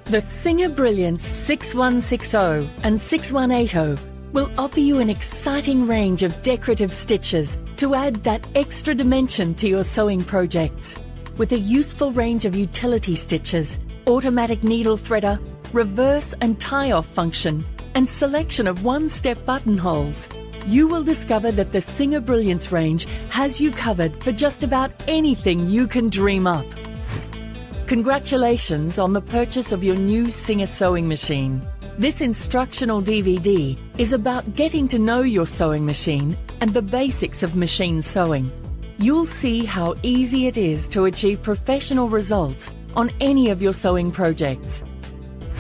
The Singer Brilliance 6160 and 6180 will offer you an exciting range of decorative stitches to add that extra dimension to your sewing projects. With a useful range of utility stitches, automatic needle threader, reverse and tie-off function, and selection of one-step buttonholes, you will discover that the Singer Brilliance range has you covered for just about anything you can dream up. Congratulations on the purchase of your new Singer sewing machine. This instructional DVD is about getting to know your sewing machine and the basics of machine sewing. You'll see how easy it is to achieve professional results on any of your sewing projects.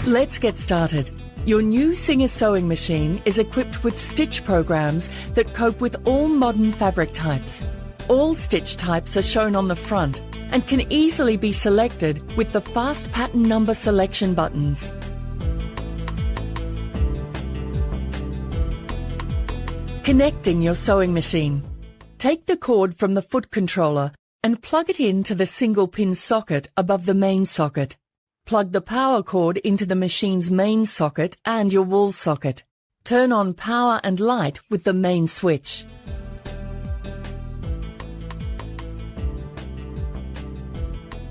Let's get started. Your new Singer sewing machine is equipped with stitch programs that cope with all modern fabric types. All stitch types are shown on the front and can easily be selected with the fast pattern number selection buttons. Connecting your sewing machine. Take the cord from the foot controller and plug it into the single pin socket above the main socket. Plug the power cord into the machine's main socket and your wall socket. Turn on power and light with the main switch.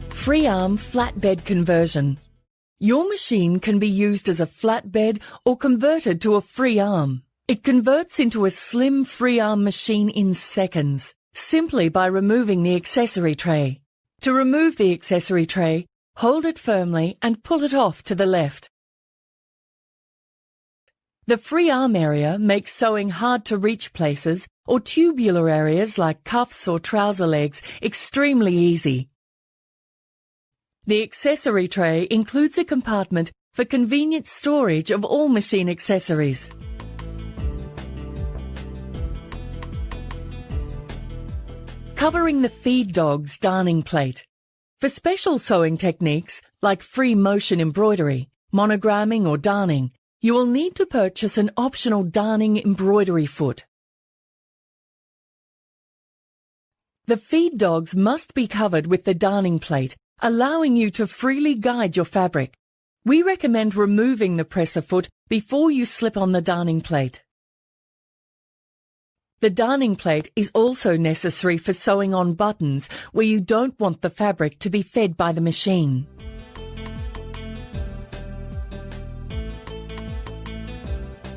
Free arm flatbed conversion. Your machine can be used as a flatbed or converted to a free arm. It converts into a slim free arm machine in seconds, simply by removing the accessory tray. To remove the accessory tray, hold it firmly and pull it off to the left. The free arm area makes sewing hard to reach places or tubular areas like cuffs or trouser legs extremely easy. The accessory tray includes a compartment for convenient storage of all machine accessories. Covering the feed dog's darning plate. For special sewing techniques like free motion embroidery, monogramming or darning, you will need to purchase an optional darning embroidery foot. The feed dogs must be covered with the darning plate, allowing you to freely guide your fabric. We recommend removing the presser foot before you slip on the darning plate. The darning plate is also necessary for sewing on buttons where you don't want the fabric to be fed by the machine.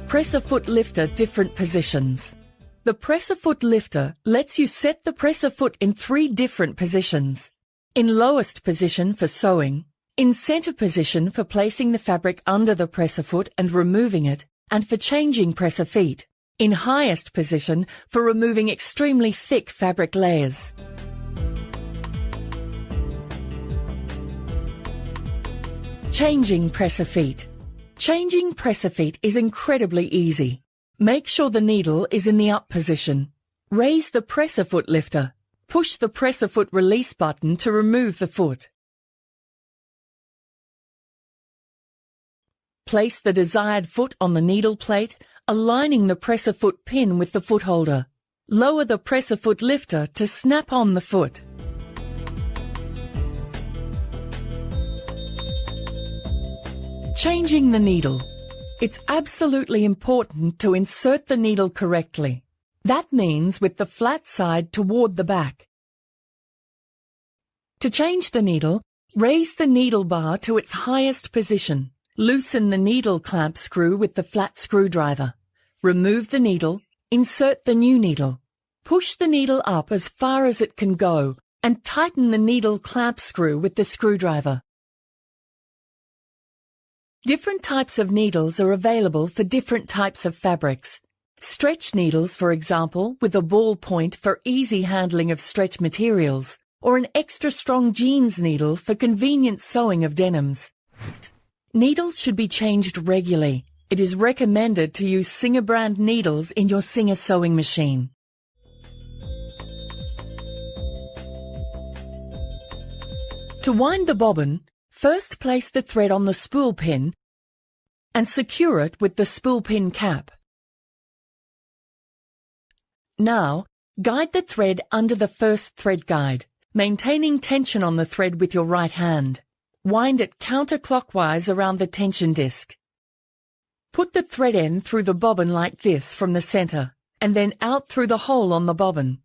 Presser foot lifter different positions. The presser foot lifter lets you set the presser foot in 3 different positions. In lowest position for sewing, in center position for placing the fabric under the presser foot and removing it, and for changing presser feet. In highest position for removing extremely thick fabric layers. Changing presser feet. Changing presser feet is incredibly easy. Make sure the needle is in the up position. Raise the presser foot lifter. Push the presser foot release button to remove the foot. Place the desired foot on the needle plate, aligning the presser foot pin with the foot holder. Lower the presser foot lifter to snap on the foot. Changing the needle. It's absolutely important to insert the needle correctly. That means with the flat side toward the back. To change the needle, raise the needle bar to its highest position. Loosen the needle clamp screw with the flat screwdriver. Remove the needle, insert the new needle. Push the needle up as far as it can go and tighten the needle clamp screw with the screwdriver. Different types of needles are available for different types of fabrics. Stretch needles, for example, with a ball point for easy handling of stretch materials, or an extra strong jeans needle for convenient sewing of denims. Needles should be changed regularly. It is recommended to use Singer brand needles in your Singer sewing machine. To wind the bobbin, first place the thread on the spool pin and secure it with the spool pin cap. Now, guide the thread under the first thread guide, maintaining tension on the thread with your right hand. Wind it counterclockwise around the tension disc. Put the thread end through the bobbin like this from the center, and then out through the hole on the bobbin.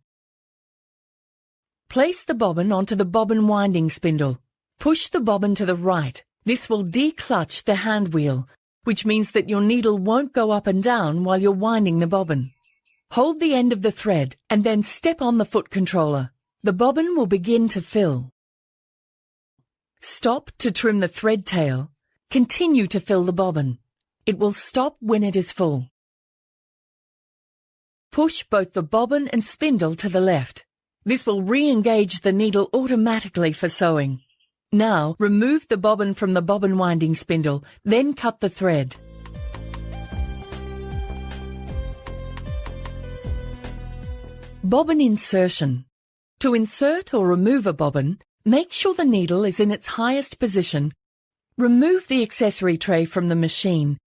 Place the bobbin onto the bobbin winding spindle. Push the bobbin to the right. This will declutch the hand wheel, which means that your needle won't go up and down while you're winding the bobbin. Hold the end of the thread and then step on the foot controller. The bobbin will begin to fill. Stop to trim the thread tail. Continue to fill the bobbin. It will stop when it is full. Push both the bobbin and spindle to the left. This will re-engage the needle automatically for sewing. Now, remove the bobbin from the bobbin winding spindle, then cut the thread. Bobbin insertion. To insert or remove a bobbin, make sure the needle is in its highest position. Remove the accessory tray from the machine,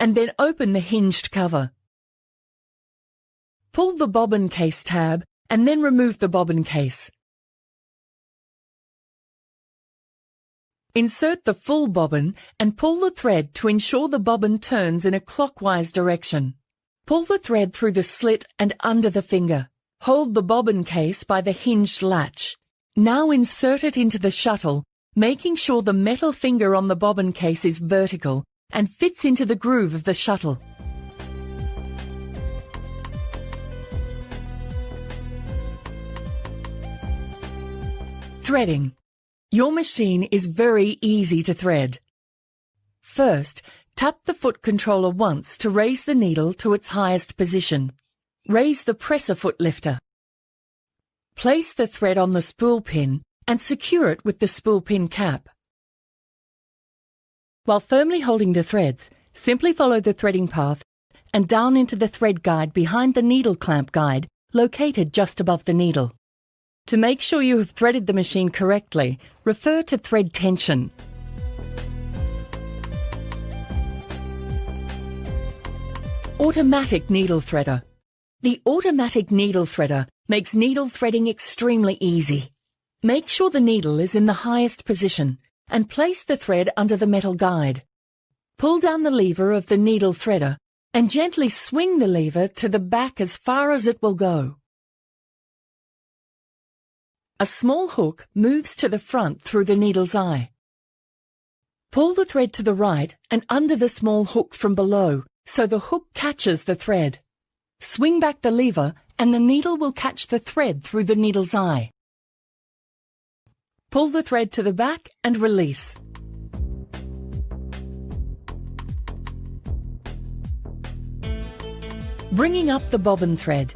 and then open the hinged cover. Pull the bobbin case tab and then remove the bobbin case. Insert the full bobbin and pull the thread to ensure the bobbin turns in a clockwise direction. Pull the thread through the slit and under the finger. Hold the bobbin case by the hinged latch. Now insert it into the shuttle, making sure the metal finger on the bobbin case is vertical and fits into the groove of the shuttle. Threading. Your machine is very easy to thread. First, tap the foot controller once to raise the needle to its highest position. Raise the presser foot lifter. Place the thread on the spool pin and secure it with the spool pin cap. While firmly holding the threads, simply follow the threading path and down into the thread guide behind the needle clamp guide, located just above the needle. To make sure you have threaded the machine correctly, refer to thread tension. Automatic needle threader. The automatic needle threader makes needle threading extremely easy. Make sure the needle is in the highest position and place the thread under the metal guide. Pull down the lever of the needle threader and gently swing the lever to the back as far as it will go. A small hook moves to the front through the needle's eye. Pull the thread to the right and under the small hook from below so the hook catches the thread. Swing back the lever and the needle will catch the thread through the needle's eye. Pull the thread to the back and release. Bringing up the bobbin thread.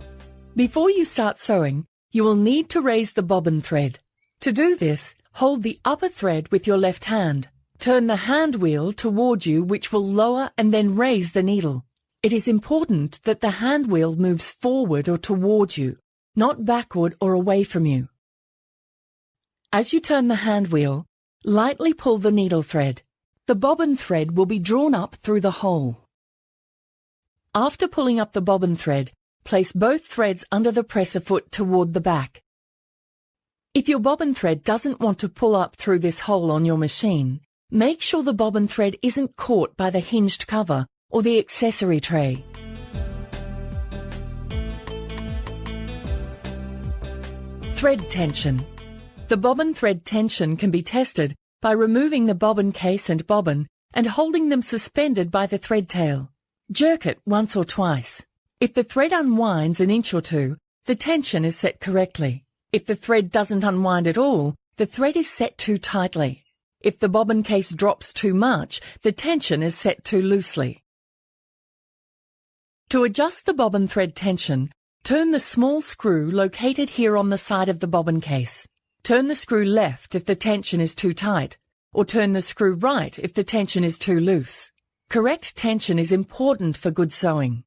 Before you start sewing, you will need to raise the bobbin thread. To do this, hold the upper thread with your left hand. Turn the hand wheel toward you, which will lower and then raise the needle. It is important that the hand wheel moves forward or toward you, not backward or away from you. As you turn the hand wheel, lightly pull the needle thread. The bobbin thread will be drawn up through the hole. After pulling up the bobbin thread, place both threads under the presser foot toward the back. If your bobbin thread doesn't want to pull up through this hole on your machine, make sure the bobbin thread isn't caught by the hinged cover or the accessory tray. Thread tension. The bobbin thread tension can be tested by removing the bobbin case and bobbin and holding them suspended by the thread tail. Jerk it once or twice. If the thread unwinds an inch or two, the tension is set correctly. If the thread doesn't unwind at all, the thread is set too tightly. If the bobbin case drops too much, the tension is set too loosely. To adjust the bobbin thread tension, turn the small screw located here on the side of the bobbin case. Turn the screw left if the tension is too tight, or turn the screw right if the tension is too loose. Correct tension is important for good sewing.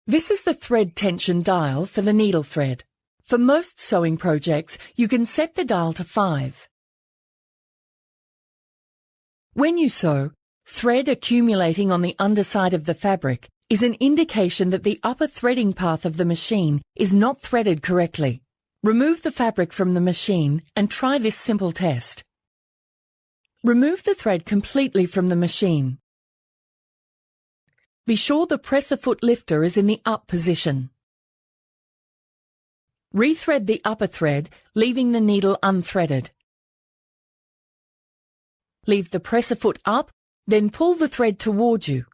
This is the thread tension dial for the needle thread. For most sewing projects, you can set the dial to 5. When you sew, thread accumulating on the underside of the fabric is an indication that the upper threading path of the machine is not threaded correctly. Remove the fabric from the machine and try this simple test. Remove the thread completely from the machine. Be sure the presser foot lifter is in the up position. Rethread the upper thread, leaving the needle unthreaded. Leave the presser foot up, then pull the thread towards you.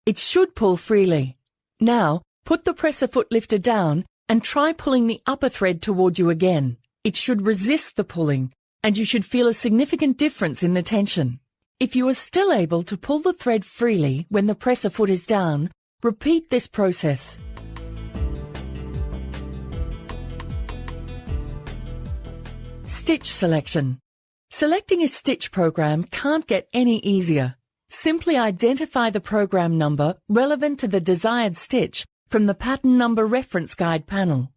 It should pull freely. Now, put the presser foot lifter down and try pulling the upper thread toward you again. It should resist the pulling, and you should feel a significant difference in the tension. If you are still able to pull the thread freely when the presser foot is down, repeat this process. Stitch selection. Selecting a stitch program can't get any easier. Simply identify the program number relevant to the desired stitch from the pattern number reference guide panel.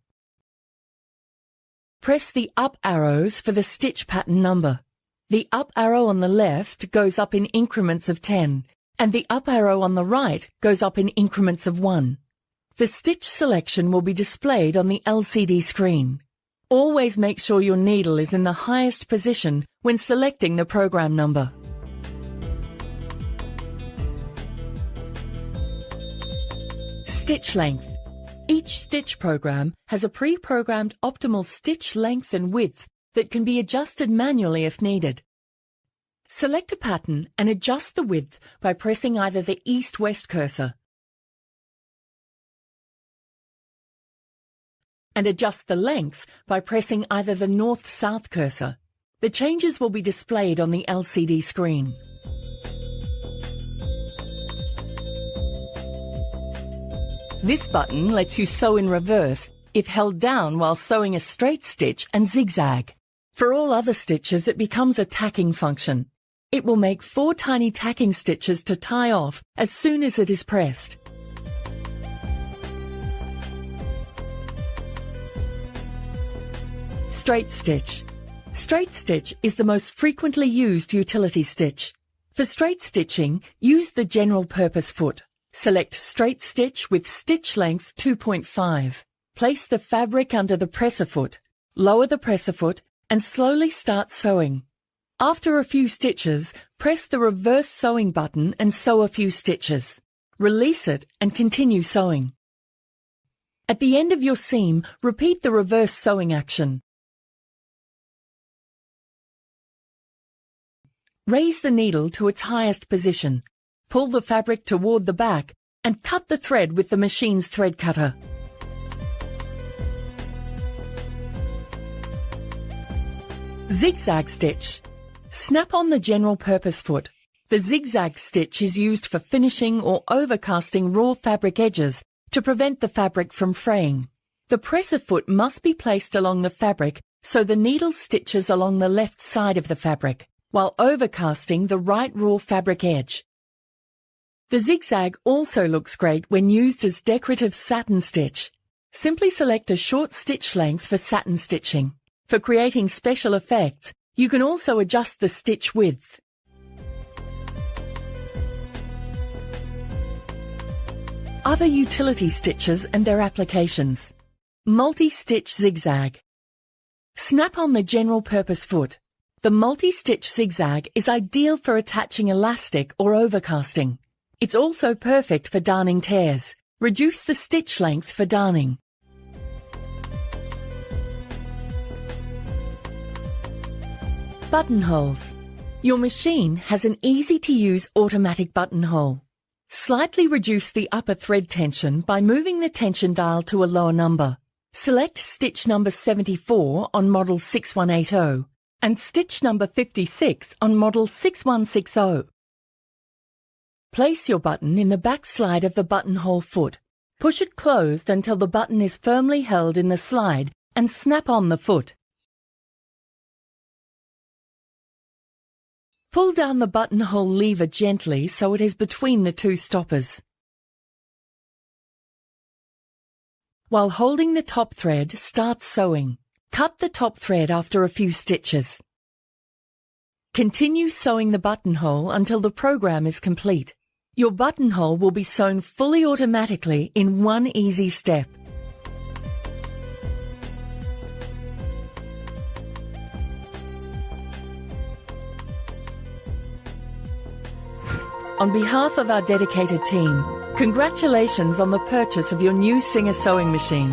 Press the up arrows for the stitch pattern number. The up arrow on the left goes up in increments of 10, and the up arrow on the right goes up in increments of 1. The stitch selection will be displayed on the LCD screen. Always make sure your needle is in the highest position when selecting the program number. Stitch length. Each stitch program has a pre-programmed optimal stitch length and width that can be adjusted manually if needed. Select a pattern and adjust the width by pressing either the east-west cursor, and adjust the length by pressing either the north-south cursor. The changes will be displayed on the LCD screen. This button lets you sew in reverse if held down while sewing a straight stitch and zigzag. For all other stitches, it becomes a tacking function. It will make 4 tiny tacking stitches to tie off as soon as it is pressed. Straight stitch. Straight stitch is the most frequently used utility stitch. For straight stitching, use the general purpose foot. Select straight stitch with stitch length 2.5. Place the fabric under the presser foot. Lower the presser foot and slowly start sewing. After a few stitches, press the reverse sewing button and sew a few stitches. Release it and continue sewing. At the end of your seam, repeat the reverse sewing action. Raise the needle to its highest position. Pull the fabric toward the back and cut the thread with the machine's thread cutter. Zigzag stitch. Snap on the general purpose foot. The zigzag stitch is used for finishing or overcasting raw fabric edges to prevent the fabric from fraying. The presser foot must be placed along the fabric so the needle stitches along the left side of the fabric, while overcasting the right raw fabric edge. The zigzag also looks great when used as decorative satin stitch. Simply select a short stitch length for satin stitching. For creating special effects, you can also adjust the stitch width. Other utility stitches and their applications. Multi-stitch zigzag. Snap on the general purpose foot. The multi-stitch zigzag is ideal for attaching elastic or overcasting. It's also perfect for darning tears. Reduce the stitch length for darning. Buttonholes. Your machine has an easy-to-use automatic buttonhole. Slightly reduce the upper thread tension by moving the tension dial to a lower number. Select stitch number 74 on model 6180 and stitch number 56 on model 6160. Place your button in the back slide of the buttonhole foot. Push it closed until the button is firmly held in the slide and snap on the foot. Pull down the buttonhole lever gently so it is between the two stoppers. While holding the top thread, start sewing. Cut the top thread after a few stitches. Continue sewing the buttonhole until the program is complete. Your buttonhole will be sewn fully automatically in one easy step. On behalf of our dedicated team, congratulations on the purchase of your new Singer sewing machine.